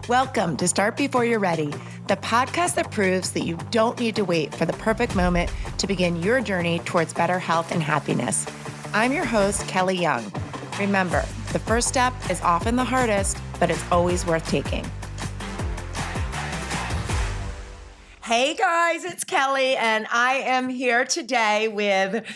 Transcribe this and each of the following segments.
Welcome to Start Before You're Ready, the podcast that proves that you don't need to wait for the perfect moment to begin your journey towards better health and happiness. I'm your host, Kelly Young. Remember, the first step is often the hardest, but it's always worth taking. Hey guys, it's Kelly, and I am here today with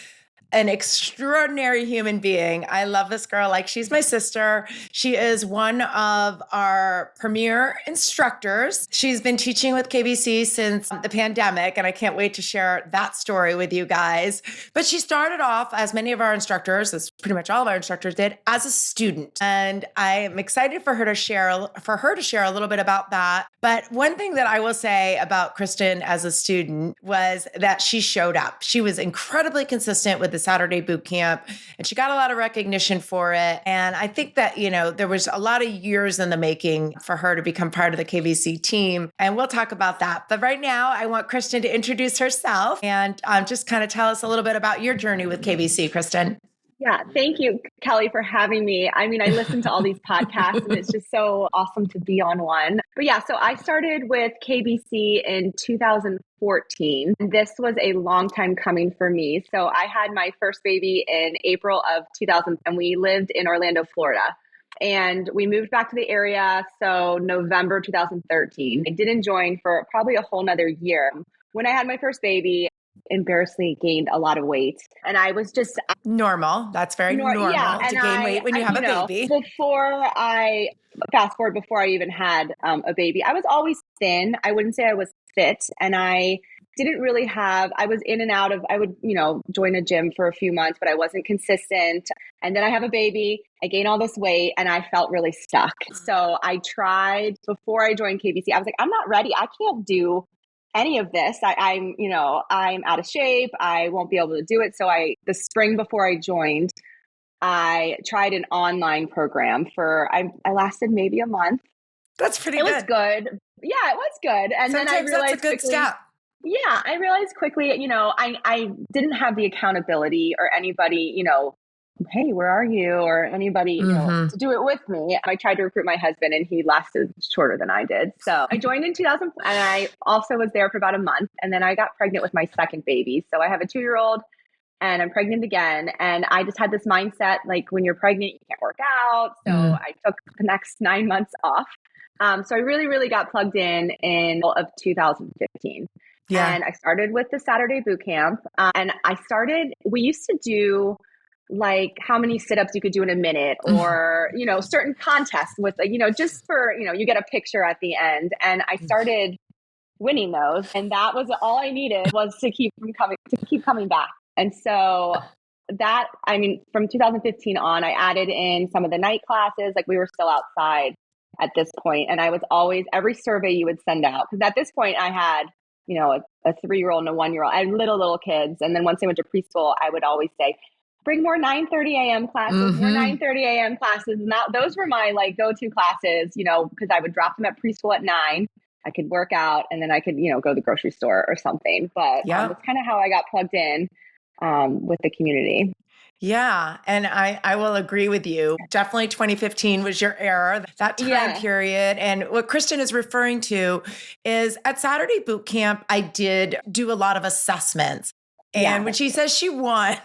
an extraordinary human being. I love this girl like she's my sister. She is one of our premier instructors. She's been teaching with KBC since the pandemic, and I can't wait to share that story with you guys. But she started off, as many of our instructors, as pretty much all of our instructors did, as a student. And I am excited for her to share a little bit about that. But one thing that I will say about Kristen as a student was that she showed up. She was incredibly consistent with the Saturday boot camp, and she got a lot of recognition for it. And I think that, there was a lot of years in the making for her to become part of the KBC team. And we'll talk about that. But right now, I want Kristen to introduce herself and just kind of tell us a little bit about your journey with KBC, Kristen. Yeah, thank you, Kelly, for having me. I mean, I listen to all these podcasts and it's just so awesome to be on one. But yeah, so I started with KBC in 2014. This was a long time coming for me. So I had my first baby in April of 2000, and we lived in Orlando, Florida. And we moved back to the area. So November 2013. I didn't join for probably a whole nother year. When I had my first baby, embarrassingly gained a lot of weight, and I was just normal. That's very normal to gain weight when you have a baby. Before I even had a baby, I was always thin. I wouldn't say I was fit, and I didn't really have. I was in and out of. I would join a gym for a few months, but I wasn't consistent. And then I have a baby. I gain all this weight, and I felt really stuck. So I tried before I joined KBC. I was like, I'm not ready. I can't do any of this. I'm out of shape. I won't be able to do it. So the spring before I joined, I tried an online program I lasted maybe a month. That's pretty good. It was good. Yeah, it was good. And sometimes then I realized that's a good step. Yeah, I realized quickly, I didn't have the accountability or anybody, hey, where are you? Or anybody, to do it with me. I tried to recruit my husband and he lasted shorter than I did. So I joined in 2000 and I also was there for about a month. And then I got pregnant with my second baby. So I have a 2-year-old and I'm pregnant again. And I just had this mindset, like when you're pregnant, you can't work out. So I took the next 9 months off. So I really, really got plugged in of 2015. Yeah. And I started with the Saturday boot camp. And we used to do like how many sit-ups you could do in a minute or, certain contests with, just for, you get a picture at the end. And I started winning those. And that was all I needed was to keep coming back. And so from 2015 on, I added in some of the night classes. Like we were still outside at this point. And I was always, every survey you would send out, because at this point I had, a 3-year-old and a 1-year-old. I had little kids. And then once they went to preschool, I would always say, bring more 9:30 a.m. classes, more 9:30 a.m. classes. And those were my go-to classes, because I would drop them at preschool at 9. I could work out and then I could, go to the grocery store or something. But that's kind of how I got plugged in with the community. Yeah. And I will agree with you. Definitely 2015 was your era, that time period. And what Kristen is referring to is at Saturday boot camp, I did do a lot of assessments. And when she says she won,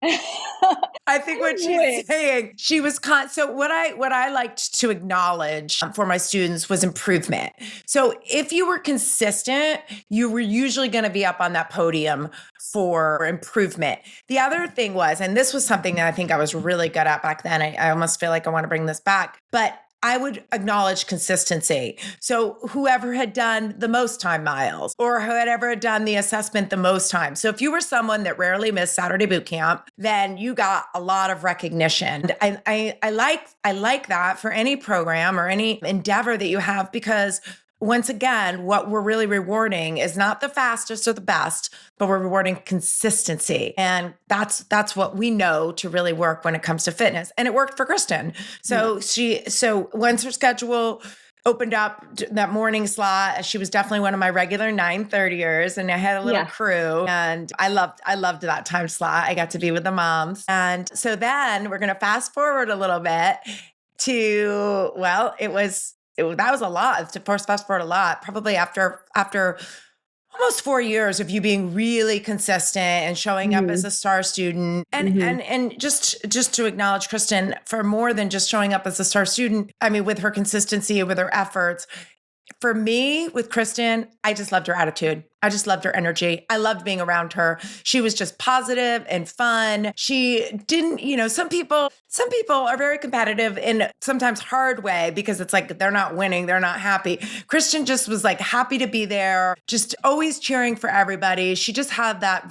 I think what she's saying, she was so what I liked to acknowledge for my students was improvement. So if you were consistent, you were usually going to be up on that podium for improvement. The other thing was, and this was something that I think I was really good at back then. I almost feel like I want to bring this back, but I would acknowledge consistency. So whoever had done the most time miles or whoever had done the assessment the most time. So if you were someone that rarely missed Saturday boot camp, then you got a lot of recognition. I like that for any program or any endeavor that you have, because once again, what we're really rewarding is not the fastest or the best, but we're rewarding consistency. And that's what we know to really work when it comes to fitness. And it worked for Kristen. So so once her schedule opened up that morning slot, she was definitely one of my regular 9:30ers, and I had a little crew, and I loved that time slot. I got to be with the moms. And so then we're going to fast forward a little bit to, well, it was that was a lot to fast forward a lot, probably after almost 4 years of you being really consistent and showing up as a star student. And just to acknowledge Kristen for more than just showing up as a star student, I mean, with her consistency, with her efforts. For me, with Kristen, I just loved her attitude. I just loved her energy. I loved being around her. She was just positive and fun. She didn't, some people are very competitive in sometimes hard way because it's like they're not winning, they're not happy. Kristen just was like happy to be there, just always cheering for everybody. She just had that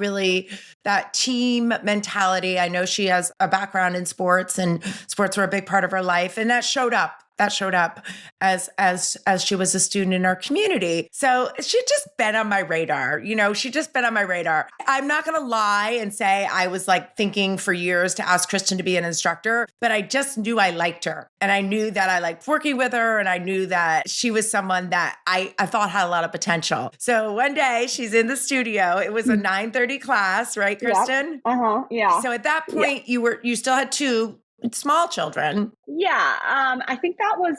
team mentality. I know she has a background in sports, and sports were a big part of her life, and that showed up. As she was a student in our community. So she'd just been on my radar, she'd just been on my radar. I'm not going to lie and say I was like thinking for years to ask Kristen to be an instructor, but I just knew I liked her. And I knew that I liked working with her. And I knew that she was someone that I thought had a lot of potential. So one day she's in the studio. It was a 9:30 class, right, Kristen? Yep. Yeah. So at that point you still had two small children. Yeah. I think that was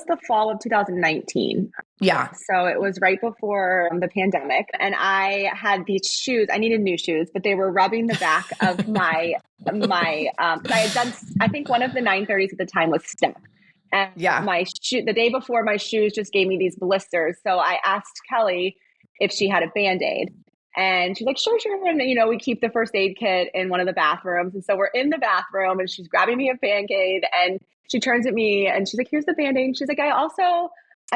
the fall of 2019. Yeah. So it was right before the pandemic, and I had these shoes. I needed new shoes, but they were rubbing the back of my I had done, I think one of the 930s at the time was step. And the day before, my shoes just gave me these blisters. So I asked Kelly if she had a Band-Aid. And she's like, sure. And, we keep the first aid kit in one of the bathrooms. And so we're in the bathroom and she's grabbing me a Band-Aid and she turns at me and she's like, here's the Band-Aid. And she's like, I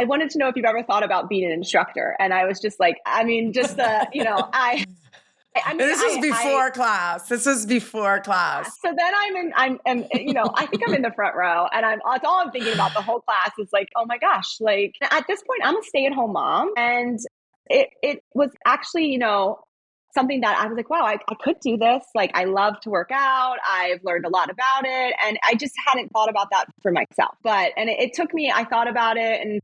wanted to know if you've ever thought about being an instructor. And I was just like, this was before class. This was before class. So then I think I'm in the front row and that's all I'm thinking about the whole class is like, oh my gosh, like at this point I'm a stay-at-home mom. And it was actually, something that I was like, wow, I could do this. Like, I love to work out. I've learned a lot about it. And I just hadn't thought about that for myself. And it took me, I thought about it. And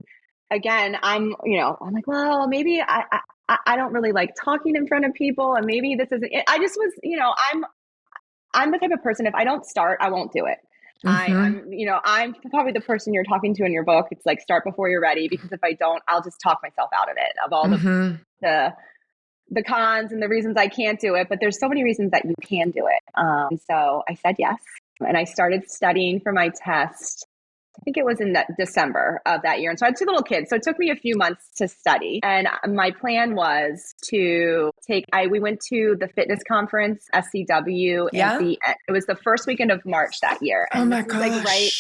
again, I'm like, well, maybe I don't really like talking in front of people. And maybe this isn't it. I just was, I'm the type of person, if I don't start, I won't do it. I'm probably the person you're talking to in your book. It's like, start before you're ready, because if I don't, I'll just talk myself out of it, of all the cons and the reasons I can't do it. But there's so many reasons that you can do it. So I said yes. And I started studying for my test. I think it was in December of that year. And so I had two little kids. So it took me a few months to study. And my plan was to we went to the fitness conference, SCW. Yeah. It was the first weekend of March that year. And oh my gosh. Like right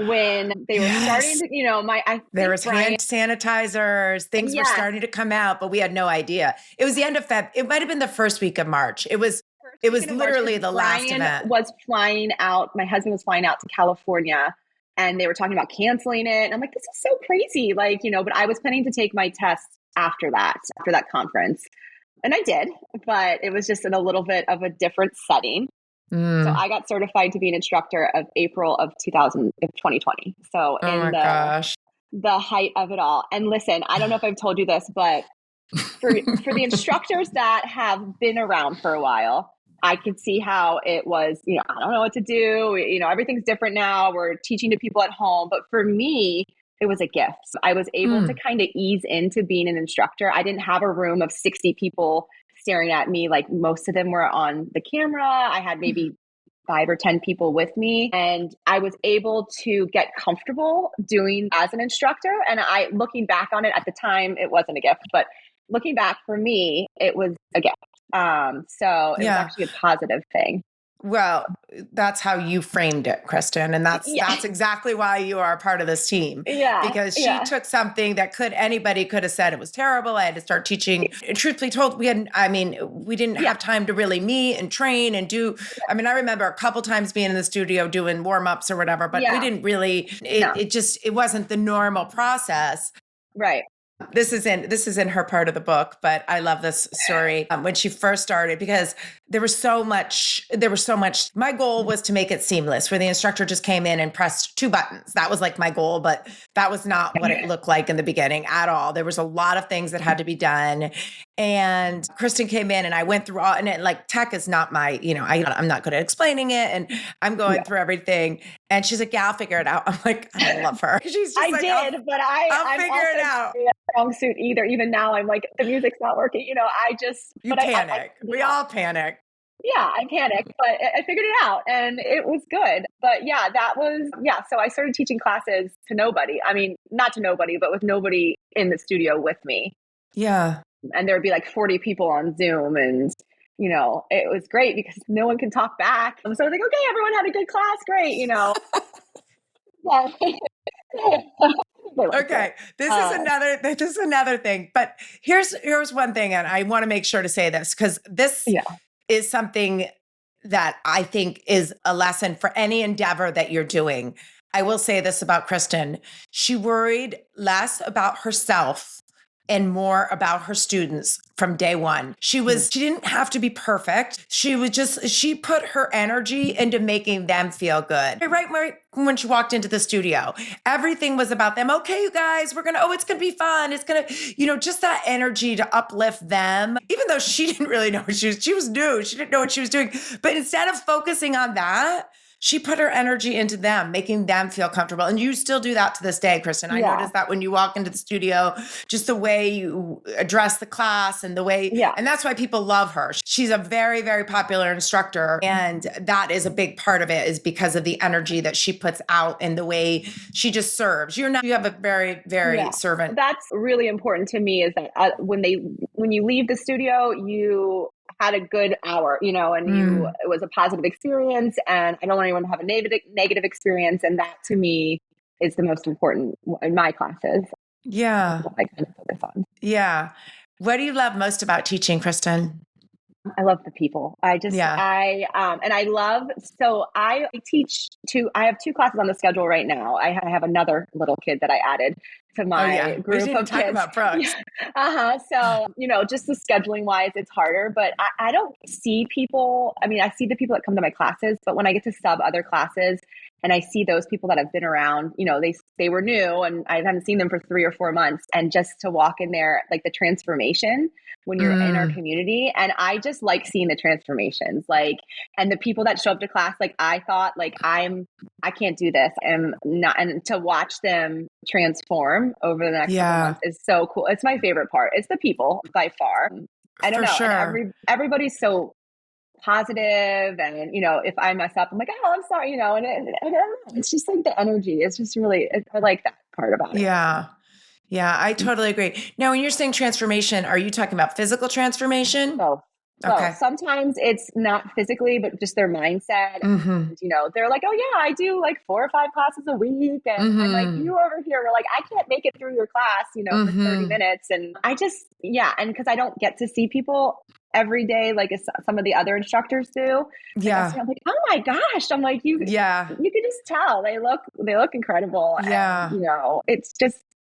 when they were starting to, there was hand sanitizers, things were starting to come out, but we had no idea. It was the end of Feb. It might've been the first week of March. It was literally the last event. Was flying out. My husband was flying out to California. And they were talking about canceling it. And I'm like, this is so crazy. Like, but I was planning to take my test after that conference. And I did, but it was just in a little bit of a different setting. So I got certified to be an instructor of April of 2020. So the height of it all. And listen, I don't know if I've told you this, but for the instructors that have been around for a while, I could see how it was, I don't know what to do. Everything's different now. We're teaching to people at home. But for me, it was a gift. I was able to kind of ease into being an instructor. I didn't have a room of 60 people staring at me. Like most of them were on the camera. I had maybe 5 or 10 people with me. And I was able to get comfortable doing as an instructor. And looking back on it at the time, it wasn't a gift. But looking back for me, it was a gift. So it was actually a positive thing. Well, that's how you framed it, Kristen. And that's exactly why you are a part of this team. Yeah. Because she took something that anybody could have said it was terrible. I had to start teaching. Truth be told, we didn't have time to really meet and train and do. I remember a couple times being in the studio doing warm-ups or whatever, but we didn't really, it wasn't the normal process. Right. This is in her part of the book, but I love this story when she first started, because there was so much, my goal was to make it seamless, where the instructor just came in and pressed 2 buttons. That was like my goal, but that was not what it looked like in the beginning at all. There was a lot of things that had to be done. And Kristen came in and I went through all, and it, like, tech is not my, I'm not good at explaining it. And I'm going through everything. And she's like, yeah, I'll figure it out. I'm like, I love her. She's just I like, did, but I'll I'm figure also it out. not in a strong suit either. Even now, I'm like, the music's not working. You panic. We all panic. Yeah, I panicked, but I figured it out and it was good. But yeah, so I started teaching classes to nobody. I mean, not to nobody, but with nobody in the studio with me. Yeah. And there would be like 40 people on Zoom, and it was great because no one can talk back. So I was like, okay, everyone had a good class. Great. Okay. This is another thing. But here's one thing, and I want to make sure to say this, because this is something that I think is a lesson for any endeavor that you're doing. I will say this about Kristen. She worried less about herself and more about her students from day one. She didn't have to be perfect. She put her energy into making them feel good. Right when she walked into the studio, everything was about them. Okay, you guys, it's gonna be fun. It's gonna, just that energy to uplift them. Even though she didn't really know she was new. She didn't know what she was doing. But instead of focusing on that, she put her energy into them, making them feel comfortable. And you still do that to this day, Kristen. I noticed that when you walk into the studio, just the way you address the class and the way, and that's why people love her. She's a very, very popular instructor. And that is a big part of it, is because of the energy that she puts out and the way she just serves. You have a very, very servant. That's really important to me, is that when you leave the studio, you had a good hour, and it was a positive experience, and I don't want anyone to have a negative experience. And that to me is the most important in my classes. Yeah. That's what I kind of focus on. Yeah. What do you love most about teaching, Kristen? I love the people. I have two classes on the schedule right now. I have another little kid that I added to my group of kids. About Brooks. So, just the scheduling wise, it's harder, but I don't see people. I mean, I see the people that come to my classes, but when I get to sub other classes and I see those people that have been around, they were new and I haven't seen them for 3 or 4 months, and just to walk in there, like the transformation when you're in our community. And I just like seeing the transformations, and the people that show up to class, I thought, I can't do this. And to watch them transform over the next couple months is so cool. It's my favorite part. It's the people by far. I don't know. Sure. And everybody's so positive. And, if I mess up, I'm like, oh, I'm sorry, and I don't know. It's just like the energy. It's just really, I like that part about it. Yeah. Yeah, I totally agree. Now, when you're saying transformation, are you talking about physical transformation? No. Okay. Sometimes it's not physically, but just their mindset. And, they're like, oh yeah, I do like 4 or 5 classes a week. And I'm like, you over here, we're like, I can't make it through your class, for 30 minutes. And I just, and because I don't get to see people every day, like some of the other instructors do. Yeah. I'm like, oh my gosh. I'm like, you can just tell they look incredible. Yeah. And,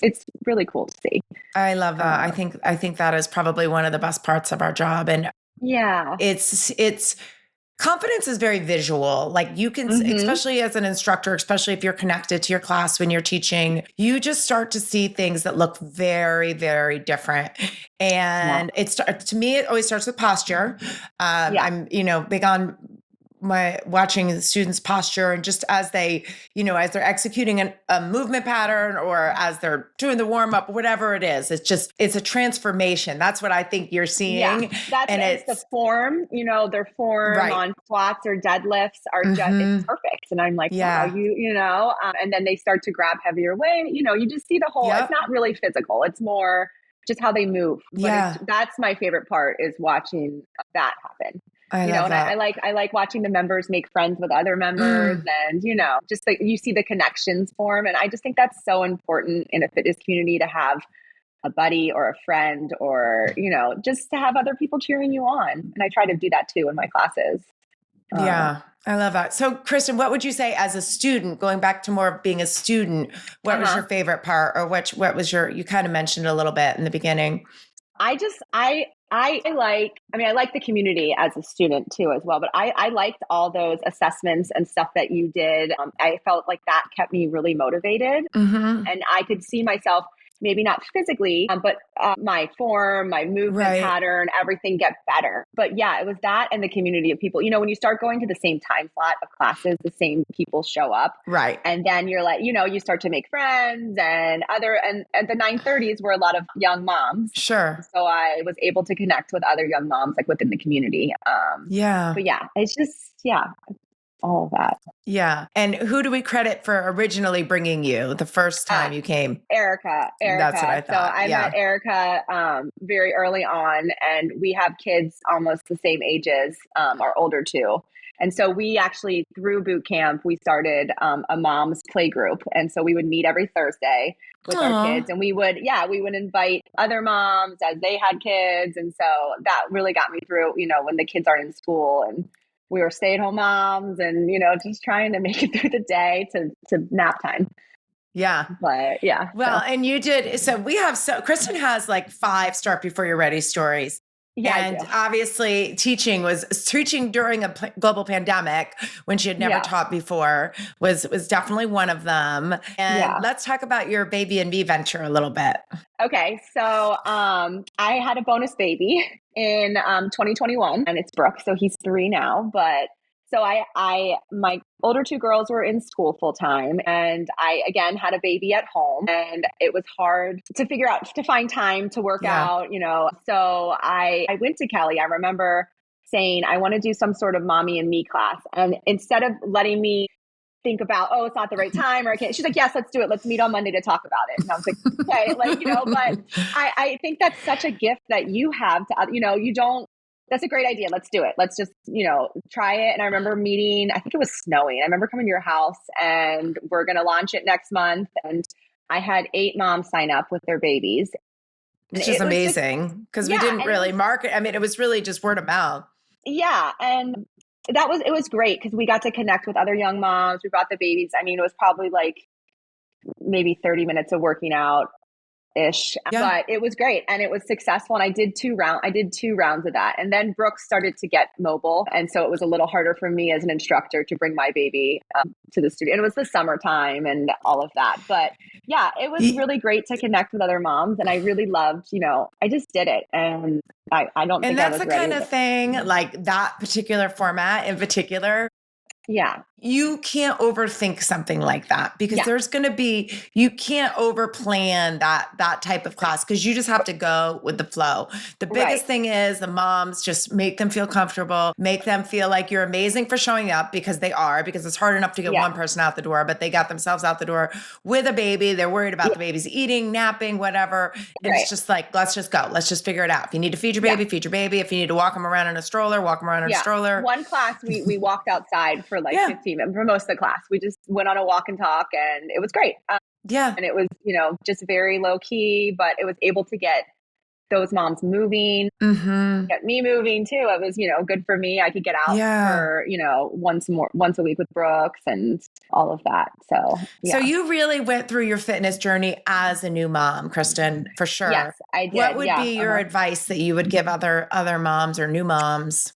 it's really cool to see. I love that. I think that is probably one of the best parts of our job. And it's confidence is very visual. Like you can, especially as an instructor, especially if you're connected to your class when you're teaching, you just start to see things that look very, very different. And to me, it always starts with posture. I'm, big on watching the students' posture, and just as they, as they're executing a movement pattern or as they're doing the warm up, whatever it is, it's a transformation. That's what I think you're seeing. Yeah, it's the form, their form on squats or deadlifts are just it's perfect. And I'm like, wow, and then they start to grab heavier weight. You just see the whole. It's not really physical. It's more just how they move. But that's my favorite part, is watching that happen. I love that. I like watching the members make friends with other members, and just like you see the connections form. And I just think that's so important in a fitness community, to have a buddy or a friend, or just to have other people cheering you on. And I try to do that too in my classes. Yeah, I love that. So, Kristen, what would you say as a student, going back to more of being a student, what was your favorite part, or what was you kind of mentioned a little bit in the beginning? I like the community as a student too, as well. But I liked all those assessments and stuff that you did. I felt like that kept me really motivated, and I could see myself maybe not physically, but my form, my movement Right. pattern, everything get better. But yeah, it was that and the community of people. When you start going to the same time slot of classes, the same people show up. Right. And then you're like, you start to make friends and at the 930s were a lot of young moms. Sure. So I was able to connect with other young moms like within the community. Yeah. But yeah, it's just, all of that. Yeah. And who do we credit for originally bringing you the first time you came? Erica. That's what I So thought. I met Erica very early on, and we have kids almost the same ages, our older two. And so we actually, through boot camp, we started a mom's play group. And so we would meet every Thursday with our kids, and we would invite other moms as they had kids. And so that really got me through, when the kids aren't in school, and we were stay-at-home moms and, just trying to make it through the day to nap time. Yeah. But yeah. Well, and you did. So Kristen has like 5 start before you're ready stories. Yeah, and obviously teaching during a global pandemic when she had never taught before was definitely one of them. And let's talk about your baby and me venture a little bit. Okay. So I had a bonus baby in 2021, and it's Brooke. So he's 3 now. But so my older 2 girls were in school full time, and I again had a baby at home, and it was hard to find time to work out, So I went to Kelly. I remember saying, I want to do some sort of mommy and me class. And instead of letting me think about, it's not the right time, or I can't. She's like, yes, let's do it. Let's meet on Monday to talk about it. And I was like, okay, but I think that's such a gift that you have to, that's a great idea. Let's do it. Let's just, try it. And I remember meeting, I think it was snowing. I remember coming to your house, and we're going to launch it next month. And I had 8 moms sign up with their babies. Which is amazing because we didn't really market. I mean, it was really just word of mouth. Yeah. And it was great because we got to connect with other young moms. We brought the babies. I mean, it was probably like maybe 30 minutes of working out ish, but it was great and it was successful. And I did 2 rounds of that. And then Brooke started to get mobile. And so it was a little harder for me as an instructor to bring my baby to the studio. And it was the summertime and all of that. But yeah, it was really great to connect with other moms. And I really loved, I just did it. And I don't think I was ready. And that's the kind of thing, like that particular format in particular. Yeah. You can't overthink something like that because you can't overplan that type of class because you just have to go with the flow. The biggest thing is the moms, just make them feel comfortable, make them feel like you're amazing for showing up because it's hard enough to get one person out the door, but they got themselves out the door with a baby. They're worried about the baby's eating, napping, whatever. And it's just like, let's just go. Let's just figure it out. If you need to feed your baby, feed your baby. If you need to walk them around in a stroller, walk them around in a stroller. One class, we walked outside for like 15 minutes for most of the class. We just went on a walk and talk, and it was great. And it was, just very low key, but it was able to get those moms moving, get me moving too. It was, good for me. I could get out for, once a week with Brooks and all of that. So, So you really went through your fitness journey as a new mom, Kristen, for sure. Yes, I did. What would be your advice that you would give other moms or new moms?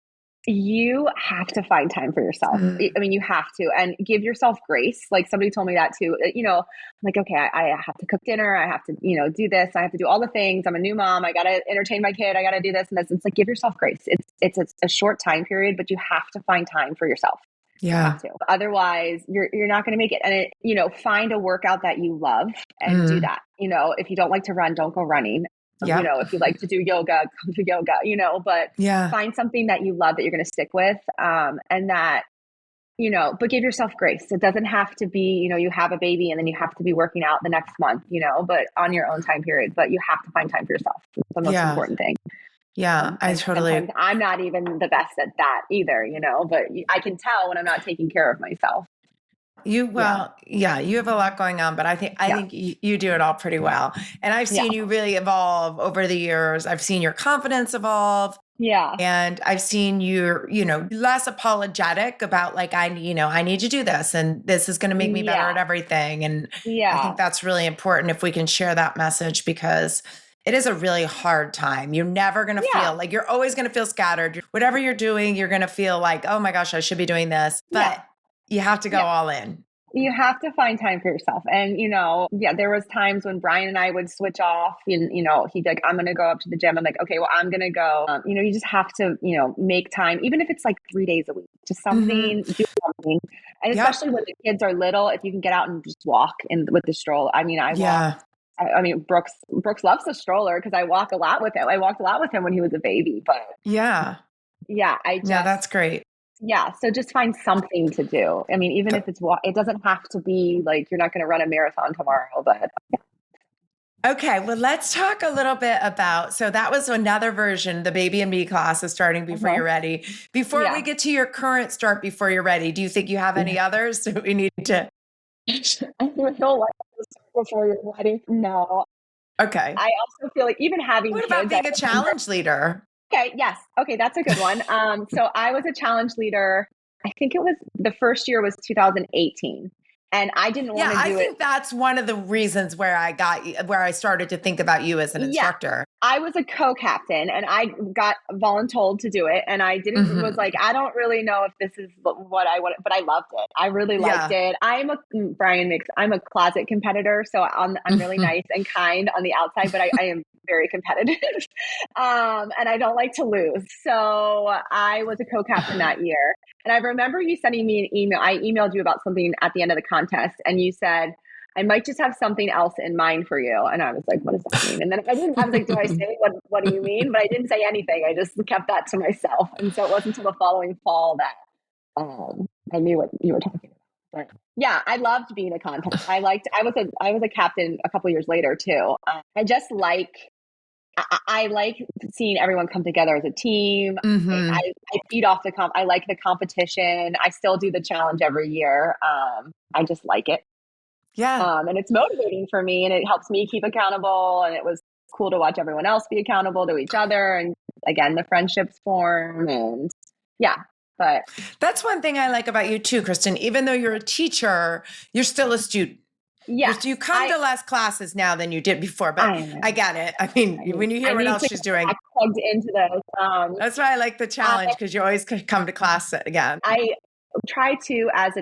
You have to find time for yourself. I mean, you have to, and give yourself grace. Like somebody told me that too, I'm like, okay, I have to cook dinner. I have to, do this. I have to do all the things. I'm a new mom. I got to entertain my kid. I got to do this and this. It's like, give yourself grace. It's a short time period, but you have to find time for yourself. Yeah. Otherwise you're not going to make it. And find a workout that you love and do that. If you don't like to run, don't go running. If you like to do yoga, come to yoga, but find something that you love that you're going to stick with. And that, but give yourself grace. It doesn't have to be, you have a baby and then you have to be working out the next month, but on your own time period, but you have to find time for yourself. It's the most important thing. Yeah, I totally. I'm not even the best at that either, but I can tell when I'm not taking care of myself. You have a lot going on, but I think you do it all pretty well. And I've seen you really evolve over the years. I've seen your confidence evolve. Yeah. And I've seen you, less apologetic about like, I need to do this and this is going to make me better at everything. And I think that's really important if we can share that message because it is a really hard time. You're never going to feel like you're always going to feel scattered. Whatever you're doing, you're going to feel like, oh my gosh, I should be doing this. But you have to go all in. You have to find time for yourself. And, yeah, there was times when Brian and I would switch off and, he'd be like, I'm going to go up to the gym. I'm like, okay, well, I'm going to go. You just have to, make time, even if it's like 3 days a week, just something, do something. And Yep. especially when the kids are little, if you can get out and just walk with the stroller. I mean, I walk. Yeah. I mean, Brooks loves the stroller because I walk a lot with him. I walked a lot with him when he was a baby, but Yeah. yeah, No, that's great. yeah. So just find something to do. I mean, even if it's it doesn't have to be like you're not going to run a marathon tomorrow, but Okay, well, let's talk a little bit about, so that was another version, the Baby and Me class is starting before you're ready. Before we get to your current start before you're ready, do you think you have any others that we need to? I feel like before you're ready. No. Okay. I also feel like even having What kids. about being a challenge leader? Okay, yes. Okay, that's a good one. So I was a challenge leader. I think it was the first year was 2018. And I didn't want to do it. I think that's one of the reasons where I started to think about you as an instructor. I was a co-captain and I got voluntold to do it. And I was like, I don't really know if this is what I want, but I loved it. I really liked it. I'm a closet competitor. So I'm really nice and kind on the outside, but I am very competitive. And I don't like to lose. So I was a co-captain that year. And I remember you sending me an email. I emailed you about something at the end of the contest and you said, I might just have something else in mind for you. And I was like, what does that mean? And then I was like, do I say what do you mean? But I didn't say anything. I just kept that to myself. And so it wasn't until the following fall that I knew what you were talking about. But yeah, I loved being a contest. I was a captain a couple years later too. I like seeing everyone come together as a team. I feed off I like the competition. I still do the challenge every year. I just like it. Yeah. And it's motivating for me and it helps me keep accountable. And it was cool to watch everyone else be accountable to each other. And again, the friendships form and yeah. But that's one thing I like about you too, Kristen. Even though you're a teacher, you're still a student. Yeah. You come to less classes now than you did before, but I get it. I mean, when you hear what else she's doing. Plugged into those. That's why I like the challenge because you always come to class again. I try to, as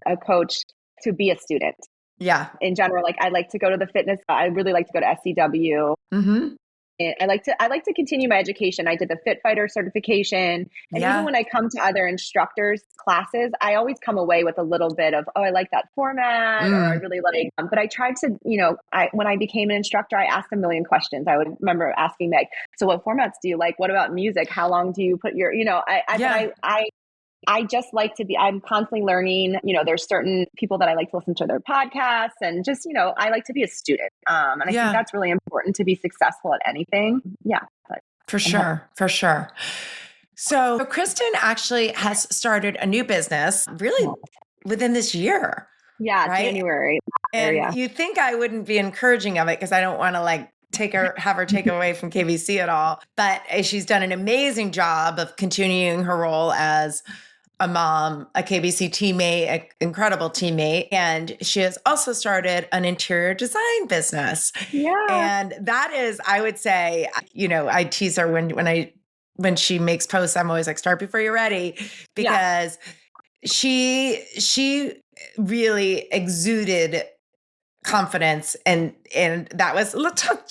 a coach, to be a student. Yeah. In general, like I like to go to the fitness. I really like to go to SCW. And I like to continue my education. I did the Fit Fighter certification. And even when I come to other instructors' classes, I always come away with a little bit of, oh, I like that format, or I really like, but I tried to, when I became an instructor, I asked a million questions. I would remember asking Meg, so what formats do you like? What about music? How long do you put your, I just like to be, I'm constantly learning, there's certain people that I like to listen to their podcasts and just, I like to be a student. And I think that's really important to be successful at anything. Yeah. For sure. So Kristen actually has started a new business really within this year. Yeah. Right? January. And you think I wouldn't be encouraging of it because I don't want to have her take away from KBC at all. But she's done an amazing job of continuing her role as a mom, a KBC teammate, an incredible teammate. And she has also started an interior design business. Yeah. And that is, I would say, I tease her when she makes posts, I'm always like, start before you're ready, because she really exuded confidence and that was,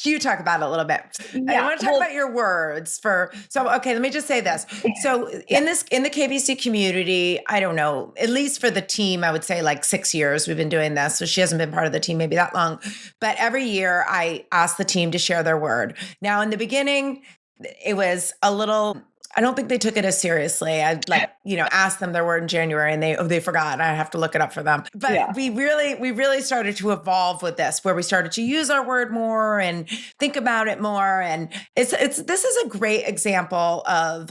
you talk about it a little bit. I want to talk about your words okay, let me just say this. So in the KBC community, I don't know, at least for the team, I would say like 6 years we've been doing this. So she hasn't been part of the team maybe that long, but every year I ask the team to share their word. Now in the beginning, it was a little, I don't think they took it as seriously. I asked them their word in January and they forgot and I have to look it up for them. But we really started to evolve with this where we started to use our word more and think about it more. And this is a great example of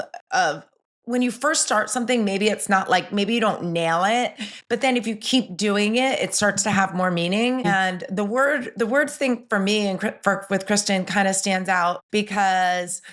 when you first start something, maybe it's not maybe you don't nail it, but then if you keep doing it, it starts to have more meaning. And the words thing for me and with Kristen kind of stands out because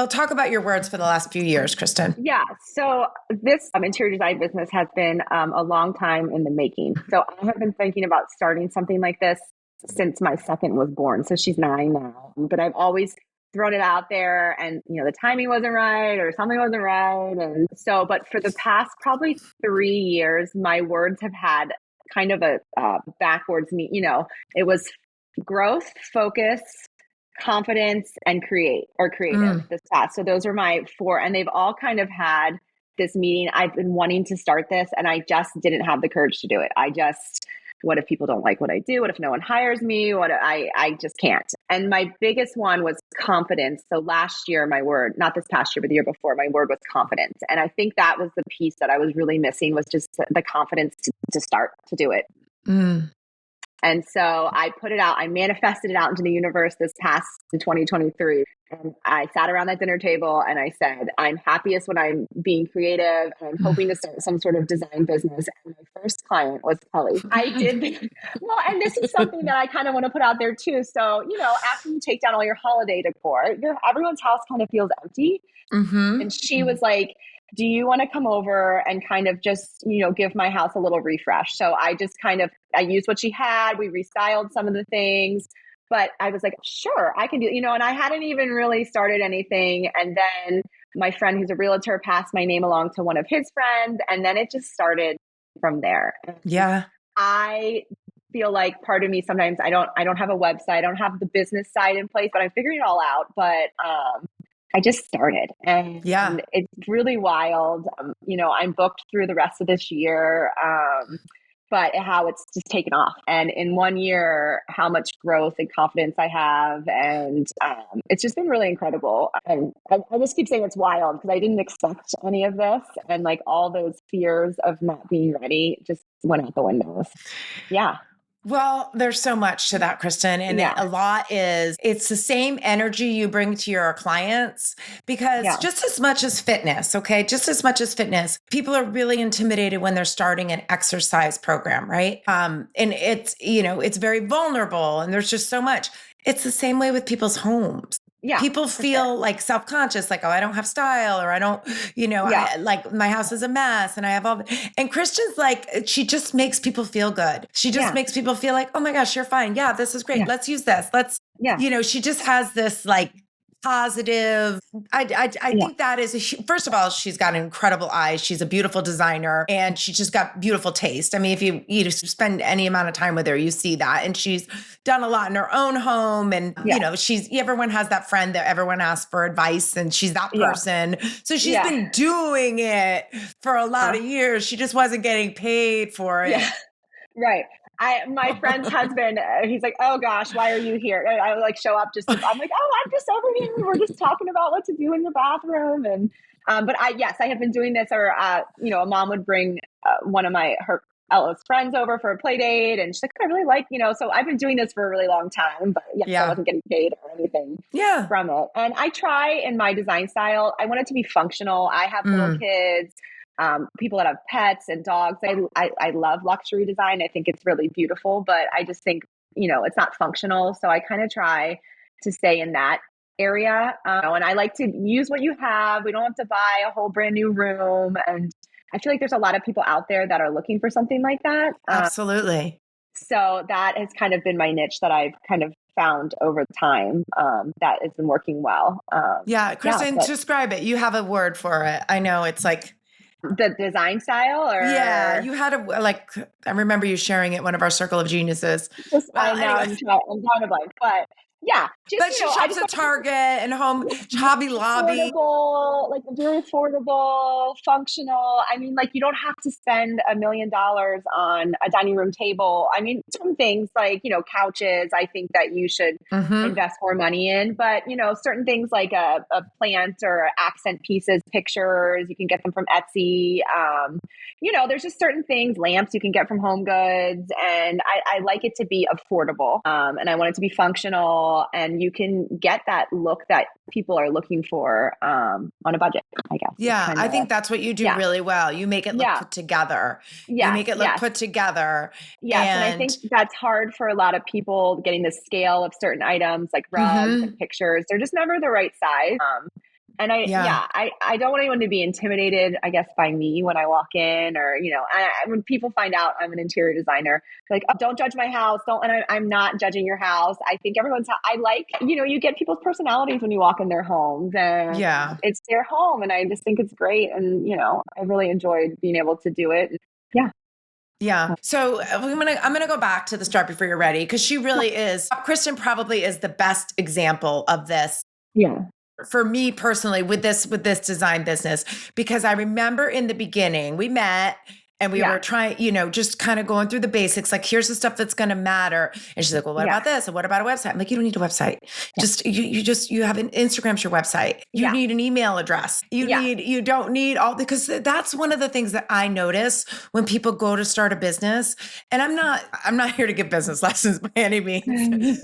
talk about your words for the last few years, Kristen. Yeah. So this interior design business has been a long time in the making. So I have been thinking about starting something like this since my second was born. So she's 9 now, but I've always thrown it out there and, the timing wasn't right or something wasn't right. And so, but for the past probably 3 years, my words have had kind of a backwards me, it was growth, focus, confidence, and creative this past. So those are my four, and they've all kind of had this meeting. I've been wanting to start this and I just didn't have the courage to do it. What if people don't like what I do? What if no one hires me? I just can't. And my biggest one was confidence. So last year, my word, not this past year, but the year before, my word was confidence. And I think that was the piece that I was really missing, was just the confidence to start to do it. And so I put it out, I manifested it out into the universe this past 2023. And I sat around that dinner table and I said, I'm happiest when I'm being creative. And I'm hoping to start some sort of design business. And my first client was Kelly. I did. Well, and this is something that I kind of want to put out there too. So, after you take down all your holiday decor, everyone's house kind of feels empty. And she was like, do you want to come over and kind of just, give my house a little refresh? So I used what she had. We restyled some of the things, but I was like, sure, I can do, and I hadn't even really started anything. And then my friend who's a realtor passed my name along to one of his friends. And then it just started from there. Yeah. I feel like part of me, sometimes I don't have a website. I don't have the business side in place, but I'm figuring it all out. But, I just started and it's really wild. I'm booked through the rest of this year, but how it's just taken off. And in 1 year, how much growth and confidence I have. And it's just been really incredible. And I just keep saying it's wild because I didn't expect any of this. And like all those fears of not being ready just went out the windows. Yeah. Well, there's so much to that, Kristen. And a lot it's the same energy you bring to your clients, because just as much as fitness, people are really intimidated when they're starting an exercise program, right? And it's, it's very vulnerable and there's just so much. It's the same way with people's homes. Yeah, people feel like self-conscious, like, oh, I don't have style, or I don't, like my house is a mess and I have all, and Kristen's like, she just makes people feel good. She just makes people feel like, oh my gosh, you're fine. Yeah, this is great. Let's use this. She just has this like positive. I think that is first of all, she's got incredible eyes. She's a beautiful designer and she just got beautiful taste. I mean, if you spend any amount of time with her, you see that. And she's done a lot in her own home. And everyone has that friend that everyone asks for advice, and she's that person. So she's been doing it for a lot of years. She just wasn't getting paid for it. Yeah. Right. My friend's husband, he's like, oh gosh, why are you here? I would like show up I'm like, oh, I'm just over here. We're just talking about what to do in the bathroom. And, but I have been doing this, or, a mom would bring one of her Ella's friends over for a play date. And she's like, I really like, so I've been doing this for a really long time, but I wasn't getting paid or anything from it. And I try in my design style, I want it to be functional. I have little kids. People that have pets and dogs. I love luxury design. I think it's really beautiful, but I just think, it's not functional. So I kind of try to stay in that area. And I like to use what you have. We don't have to buy a whole brand new room. And I feel like there's a lot of people out there that are looking for something like that. Absolutely. So that has kind of been my niche that I've kind of found over time, that has been working well. Kristen, describe it. You have a word for it. I know it's like, the design style, or you had I remember you sharing it, one of our Circle of Geniuses. I know, anyway. I'm drawing a blank, but but she shops at Target and Hobby Lobby. Like very affordable, functional. I mean, like you don't have to spend $1 million on a dining room table. I mean, some things like, couches, I think that you should invest more money in, but certain things like a plant or accent pieces, pictures, you can get them from Etsy. There's just certain things, lamps you can get from Home Goods, and I like it to be affordable. And I want it to be functional. And you can get that look that people are looking for on a budget, I guess. Yeah, I think that's what you do really well. You make it look put together. You make it look put together. Yes, and I think that's hard for a lot of people, getting the scale of certain items like rugs and pictures. They're just never the right size. And I don't want anyone to be intimidated, I guess, by me when I walk in, or, when people find out I'm an interior designer, like, oh, don't judge my house. I'm not judging your house. I think I like, you get people's personalities when you walk in their homes, and it's their home. And I just think it's great. And, I really enjoyed being able to do it. Yeah. Yeah. So I'm gonna go back to the start before you're ready, because she really is. Kristen probably is the best example of this Yeah. for me personally with this design business, because I remember in the beginning we met and we were Yeah. trying, just kind of going through the basics, like here's the stuff that's going to matter. And she's like, well, what Yeah. about this? And what about a website? I'm like, you don't need a website. You have an Instagram's your website. You Yeah. need an email address. You don't need all, because that's one of the things that I notice when people go to start a business. And I'm not here to give business lessons by any means,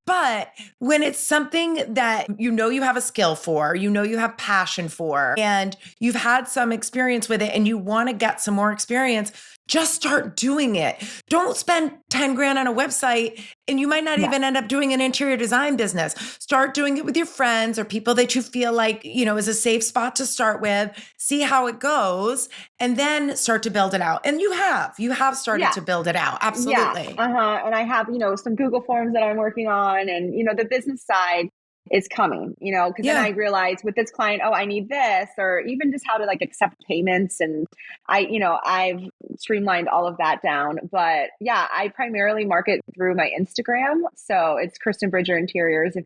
but when it's something that you have a skill for, you have passion for, and you've had some experience with it and you want to get some more experience, just start doing it. Don't spend 10 grand on a website and you might not even end up doing an interior design business. Start doing it with your friends or people that you feel like, is a safe spot to start with, see how it goes, and then start to build it out. And you have started to build it out. Absolutely. Yeah. And I have, some Google forms that I'm working on, and, the business side is coming, because then I realized with this client, oh, I need this, or even just how to like accept payments. And I've streamlined all of that down. But yeah, I primarily market through my Instagram. So it's Kristen Bridger Interiors. If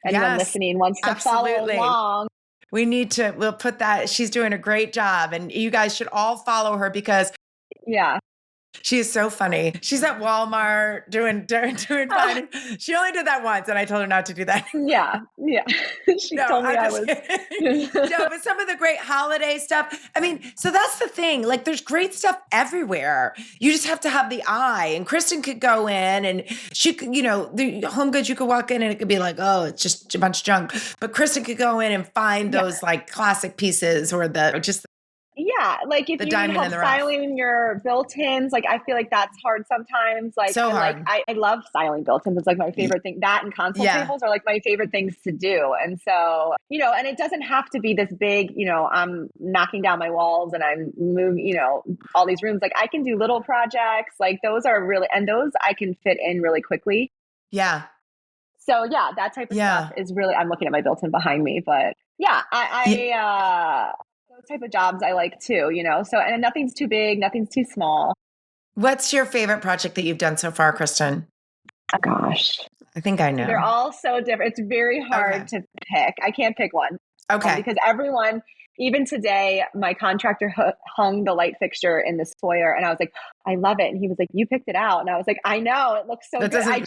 anyone listening wants to follow along. We'll put that. She's doing a great job, and you guys should all follow her because she is so funny. She's at Walmart doing fine. She only did that once, and I told her not to do that. Yeah. She told me I was. No, but some of the great holiday stuff. I mean, so that's the thing. Like, there's great stuff everywhere. You just have to have the eye. And Kristen could go in, and she could, the Home Goods, you could walk in, and it could be like, oh, it's just a bunch of junk. But Kristen could go in and find those like classic pieces or just. Yeah, like if you need help styling your built-ins, like I feel like that's hard sometimes. Like so hard. I love styling built-ins. It's like my favorite thing. That and console tables are like my favorite things to do. And so, and it doesn't have to be this big, I'm knocking down my walls and I'm moving, all these rooms. Like I can do little projects. Like those are really, and those I can fit in really quickly. Yeah. So yeah, that type of stuff is really, I'm looking at my built-in behind me, but yeah, those type of jobs I like too, so, and nothing's too big, nothing's too small. What's your favorite project that you've done so far, Kristen? Oh, gosh. I think I know. They're all so different. It's very hard to pick. I can't pick one. Okay. Because everyone, even today, my contractor hung the light fixture in this foyer, and I was like, I love it. And he was like, you picked it out. And I was like, I know, it looks so good. It doesn't.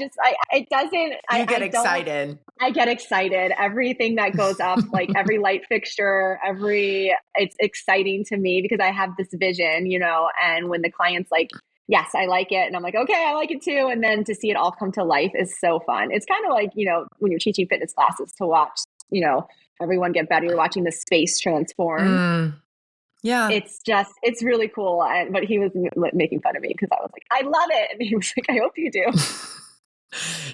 You get excited. I get excited. Everything that goes up, like every light fixture, it's exciting to me because I have this vision, and when the client's like, yes, I like it. And I'm like, okay, I like it too. And then to see it all come to life is so fun. It's kind of like, when you're teaching fitness classes to watch, everyone get better. You're watching the space transform. Yeah. It's really cool. But he was making fun of me because I was like, I love it. And he was like, I hope you do.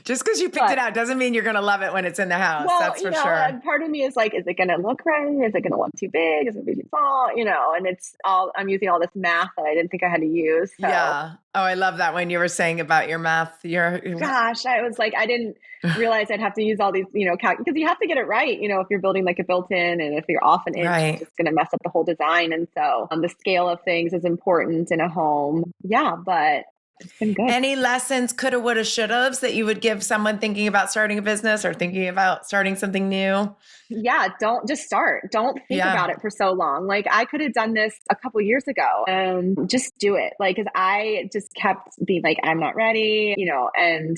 Just because you picked it out doesn't mean you're going to love it when it's in the house. Well, that's for sure. And part of me is like, is it going to look right? Is it going to look too big? Is it going to be too small? And I'm using all this math that I didn't think I had to use. So. Yeah. Oh, I love that when you were saying about your math. Gosh, I was like, I didn't realize I'd have to use all these, because you have to get it right, if you're building like a built-in, and if you're off an inch, it's going to mess up the whole design. And so the scale of things is important in a home. Yeah, but it's been good. Any lessons, coulda, woulda, shouldas that you would give someone thinking about starting a business or thinking about starting something new? Yeah, don't just start. Don't think about it for so long. Like I could have done this a couple years ago and just do it. Like, cause I just kept being like, I'm not ready, and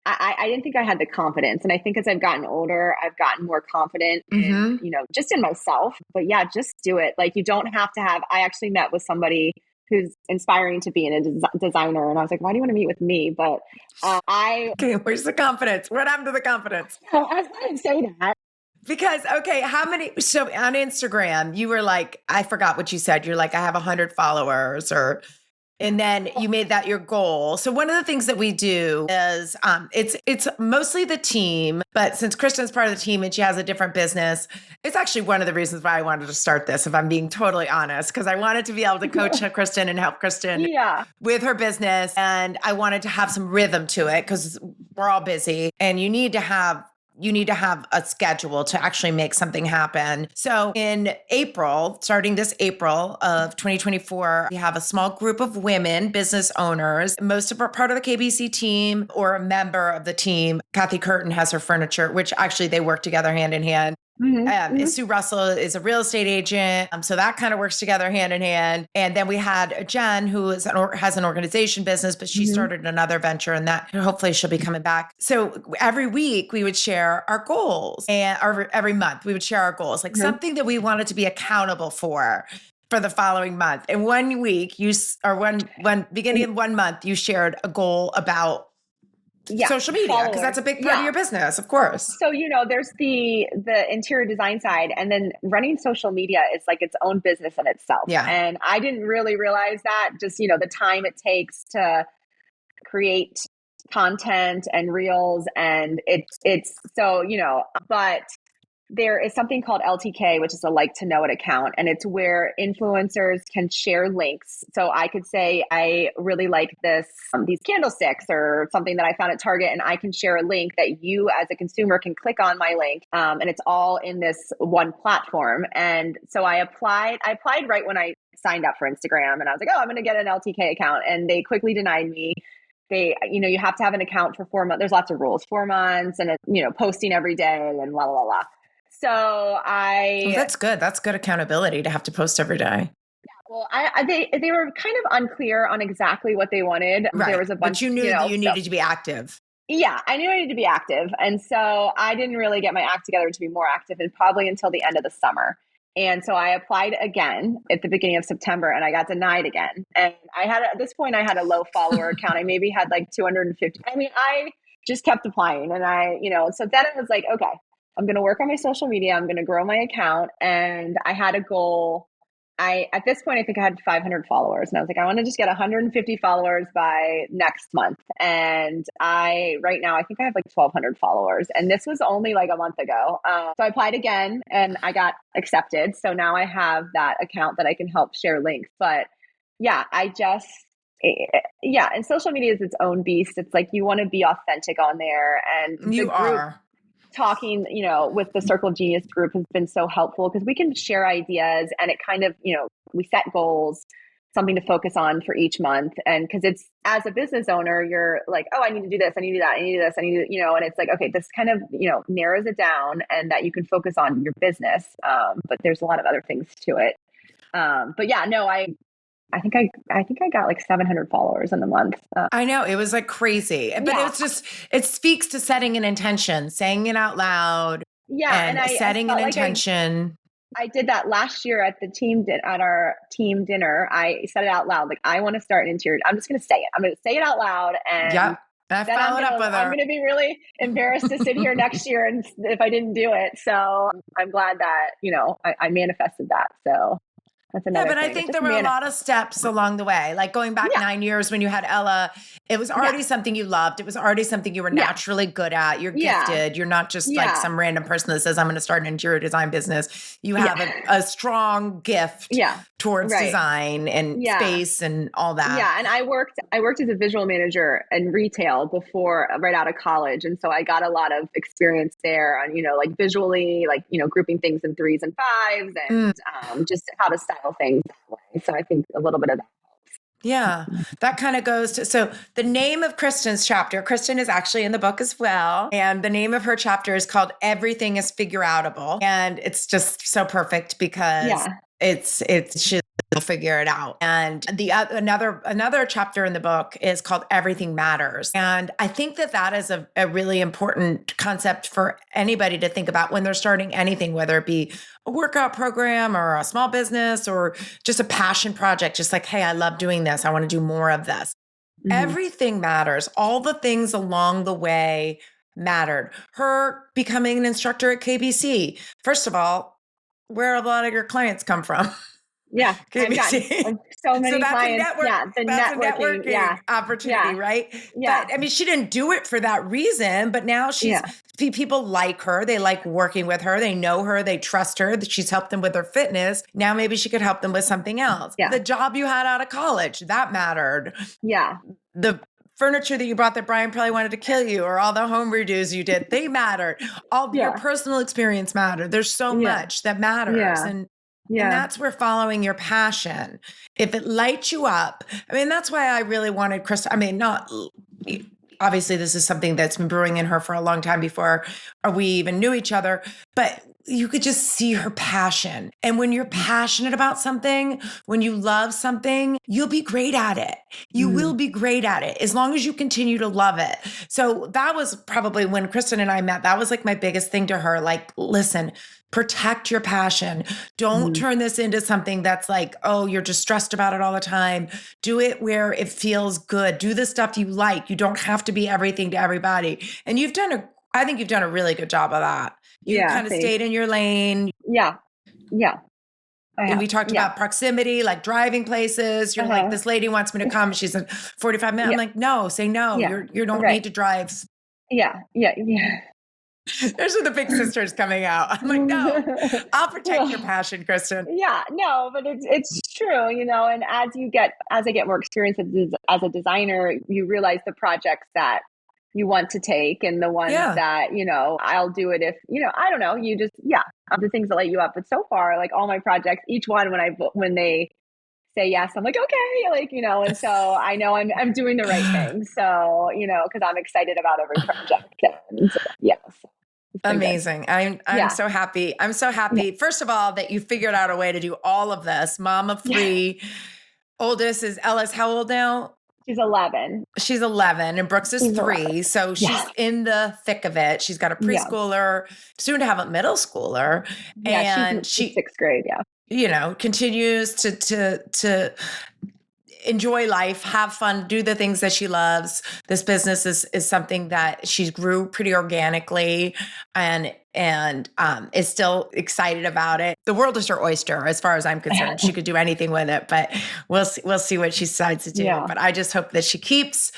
I didn't think I had the confidence. And I think as I've gotten older, I've gotten more confident in, just in myself. But yeah, just do it. Like you don't have to I actually met with somebody who's inspiring to be a designer. And I was like, why do you want to meet with me? But okay, where's the confidence? What happened to the confidence? I didn't say that. Because, okay, so on Instagram, you were like, I forgot what you said. You're like, I have 100 followers and then you made that your goal. So one of the things that we do is it's mostly the team, but since Kristen's part of the team and she has a different business, it's actually one of the reasons why I wanted to start this, if I'm being totally honest, because I wanted to be able to coach Kristen and help Kristen with her business. And I wanted to have some rhythm to it because we're all busy and you need to have you need to have a schedule to actually make something happen. So in April, starting this April of 2024, we have a small group of women, business owners. Most of our part of the KBC team or a member of the team. Kathy Curtin has her furniture, which actually they work together hand in hand. Sue Russell is a real estate agent. So that kind of works together hand in hand. And then we had Jen, who is has an organization business, but she started another venture, and that hopefully she'll be coming back. So every week we would share our goals, and every month we would share our goals, like something that we wanted to be accountable for the following month. And one week beginning of one month, you shared a goal about social media, because that's a big part of your business, of course. So, there's the interior design side, and then running social media is like its own business in itself. Yeah. And I didn't really realize that, just, the time it takes to create content and reels, and it's so, but there is something called LTK, which is a like to know it account. And it's where influencers can share links. So I could say, I really like these candlesticks or something that I found at Target, and I can share a link that you as a consumer can click on my link. And it's all in this one platform. And so I applied right when I signed up for Instagram, and I was like, oh, I'm going to get an LTK account. And they quickly denied me. You have to have an account for 4 months. There's lots of rules, 4 months, and posting every day and la, la, la. So that's good. That's good accountability to have to post every day. Yeah, well, they were kind of unclear on exactly what they wanted. Right. There was a bunch. But you knew that you needed to be active. Yeah, I knew I needed to be active, and so I didn't really get my act together to be more active, and probably until the end of the summer. And so I applied again at the beginning of September, and I got denied again. And at this point, I had a low follower account. I maybe had like 250. I mean, I just kept applying, and so then it was like, okay, I'm going to work on my social media. I'm going to grow my account. And I had a goal. At this point, I think I had 500 followers, and I was like, I want to just get 150 followers by next month. And right now, I think I have like 1,200 followers. And this was only like a month ago. So I applied again, and I got accepted. So now I have that account that I can help share links. But yeah, and social media is its own beast. It's like, you want to be authentic on there. And you are. Talking, with the Circle Genius group has been so helpful, because we can share ideas, and it kind of, we set goals, something to focus on for each month. And because it's, as a business owner, you're like, oh, I need to do this, I need to do that, I need to do this, I need to, and it's like, okay, this kind of, narrows it down, and that you can focus on your business. But there's a lot of other things to it. But yeah, no, I think I got like 700 followers in a month. I know, it was like crazy, but it's just, it speaks to setting an intention, saying it out loud. Yeah. And setting an intention. I did that last year at our team dinner. I said it out loud. Like, I want to start an interior. I'm just going to say it. I'm going to say it out loud. And yep. I followed up with her. I'm going to be really embarrassed to sit here next year and if I didn't do it. So I'm glad that, I manifested that. So that's another thing. I think there were a lot of steps along the way. Like going back 9 years when you had Ella, it was already something you loved. It was already something you were naturally good at. You're gifted. You're not just like some random person that says, I'm going to start an interior design business. You have a strong gift towards design and space and all that. Yeah. And I worked as a visual manager in retail before, right out of college. And so I got a lot of experience there on, like visually, like, grouping things in 3s and 5s, and just how to style things that way. So I think a little bit of that helps. Yeah, that kind of goes to, so the name of Kristen's chapter, Kristen is actually in the book as well. And the name of her chapter is called Everything is Figure Outable. And it's just so perfect because she'll figure it out. And the another chapter in the book is called Everything Matters. And I think that is a really important concept for anybody to think about when they're starting anything, whether it be a workout program or a small business or just a passion project, just like, hey, I love doing this. I want to do more of this. Mm-hmm. Everything matters. All the things along the way mattered. Her becoming an instructor at KBC. First of all, where a lot of your clients come from. Yeah, I've gotten so many clients. That's a networking opportunity, right? Yeah. But I mean, she didn't do it for that reason, but now people like her. They like working with her. They know her. They trust her. That she's helped them with their fitness. Now maybe she could help them with something else. Yeah. The job you had out of college, that mattered. Yeah. The furniture that you bought that Brian probably wanted to kill you, or all the home redos you did, they mattered. All your personal experience mattered. There's so much that matters. And that's where following your passion, if it lights you up, I mean, that's why I really wanted Kristen. I mean, not obviously this is something that's been brewing in her for a long time before we even knew each other, but you could just see her passion. And when you're passionate about something, when you love something, you'll be great at it. You will be great at it as long as you continue to love it. So that was probably when Kristen and I met, that was like my biggest thing to her. Like, listen, protect your passion. Don't turn this into something that's like, oh, you're just stressed about it all the time. Do it where it feels good. Do the stuff you like. You don't have to be everything to everybody. And I think you've done a really good job of that. You kind of stayed in your lane. Yeah. And we talked about proximity, like driving places. You're like, this lady wants me to come. She's in 45 minutes. I'm like, no, say no. You don't need to drive. Yeah. Those are the big sisters coming out. I'm like, no, I'll protect your passion, Kristen. Yeah, no, but it's true, you know, and as I get more experience as a designer, you realize the projects that you want to take and the ones that, you know, I'll do it if, you know, I don't know, you just, the things that light you up. But so far, like all my projects, each one, when they say yes, I'm like, okay, like, you know, and so I know I'm doing the right thing. So, you know, cause I'm excited about every project. And so, amazing. I'm so happy. I'm so happy. First of all, that you figured out a way to do all of this. Mom of 3, oldest is Ellis. How old now? She's 11. She's 11 and Brooks is 3. So she's in the thick of it. She's got a preschooler, soon to have a middle schooler. And she's 6th grade. Yeah. You know, continues to enjoy life, have fun, do the things that she loves. This business is something that she grew pretty organically and is still excited about it. The world is her oyster, as far as I'm concerned. She could do anything with it, but we'll see what she decides to do. Yeah. But I just hope that she keeps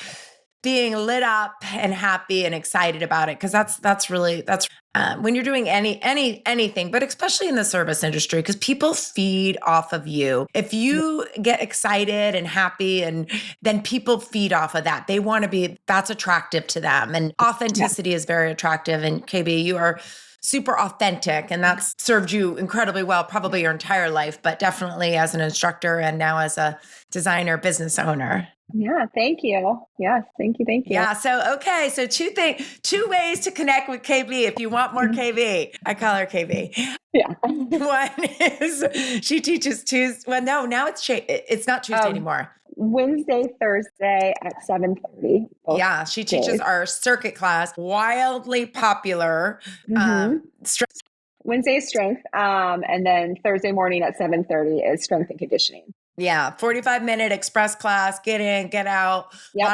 being lit up and happy and excited about it. Cause that's when you're doing anything, but especially in the service industry, because people feed off of you. If you get excited and happy, and then people feed off of that, that's attractive to them. And authenticity is very attractive. And KB, you are super authentic, and that's served you incredibly well, probably your entire life, but definitely as an instructor and now as a designer, business owner. Yeah. Thank you. Yes. Thank you. Yeah. So, okay. So 2 ways to connect with KB. If you want more KB, I call her KB. Yeah. One is she teaches Tuesday. Well, no, now it's not Tuesday anymore. Wednesday, Thursday at 7:30. Yeah. She teaches our circuit class, wildly popular. Wednesday is strength. And then Thursday morning at 7:30 is strength and conditioning. Yeah, 45-minute express class, get in, get out. Yep.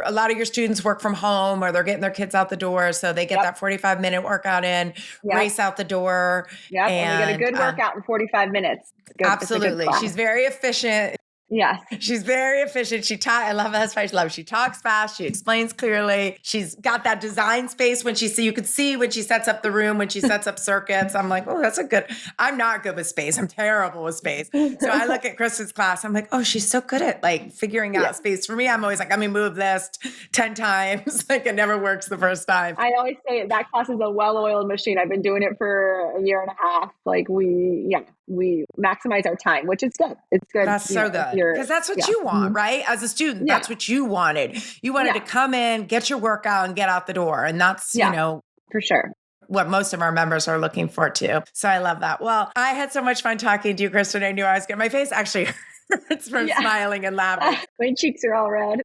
A lot of your students work from home, or they're getting their kids out the door, so they get that 45-minute workout in, race out the door. Yeah, and you get a good workout in 45 minutes. Absolutely. She's very efficient. Yes. She's very efficient. I love that. That's why I love. She talks fast. She explains clearly. She's got that design space you could see when she sets up the room, when she sets up circuits. I'm like, oh, I'm not good with space. I'm terrible with space. So I look at Kristen's class. I'm like, oh, she's so good at like figuring out space. For me, I'm always like, let me move this 10 times. Like it never works the first time. I always say that class is a well-oiled machine. I've been doing it for a year and a half. Like we maximize our time, which is good. It's good. That's so good. Because that's what you want, right? As a student, that's what you wanted. You wanted to come in, get your workout, and get out the door. And that's, for sure, what most of our members are looking for too. So I love that. Well, I had so much fun talking to you, Kristen. I knew I was getting my face actually hurts from smiling and laughing. My cheeks are all red.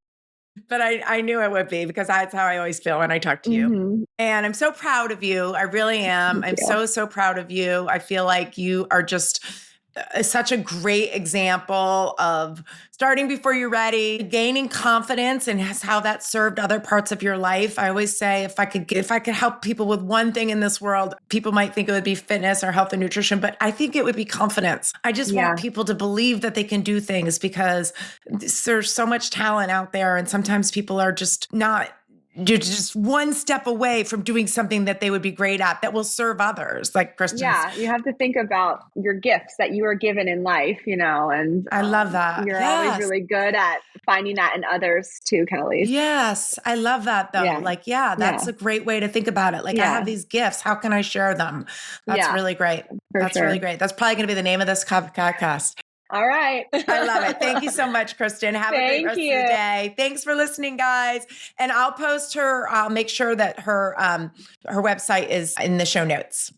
But I knew it would be, because that's how I always feel when I talk to you. And I'm so proud of you. I really am. I'm so proud of you. I feel like you are just such a great example of starting before you're ready, gaining confidence, and how that served other parts of your life. I always say, if I could help people with one thing in this world, people might think it would be fitness or health and nutrition, but I think it would be confidence. I just want people to believe that they can do things, because there's so much talent out there. And sometimes people are just not you're just one step away from doing something that they would be great at that will serve others, like Kristen's. Yeah, you have to think about your gifts that you are given in life, and I love that. You're always really good at finding that in others too, Kelly. Yes, I love that though. That's a great way to think about it. I have these gifts. How can I share them? That's really great. That's really great. That's probably going to be the name of this podcast. All right. I love it. Thank you so much, Kristen. Have a great rest of the day. Thanks for listening, guys. And I'll post I'll make sure that her website is in the show notes.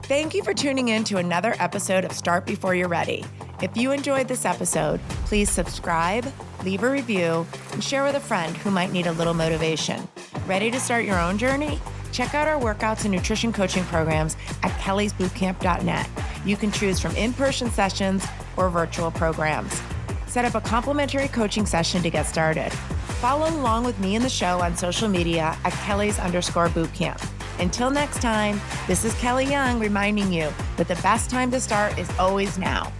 Thank you for tuning in to another episode of Start Before You're Ready. If you enjoyed this episode, please subscribe, leave a review, and share with a friend who might need a little motivation. Ready to start your own journey? Check out our workouts and nutrition coaching programs at kellysbootcamp.net. You can choose from in-person sessions or virtual programs. Set up a complimentary coaching session to get started. Follow along with me and the show on social media at Kellys_bootcamp. Until next time, this is Kelly Young reminding you that the best time to start is always now.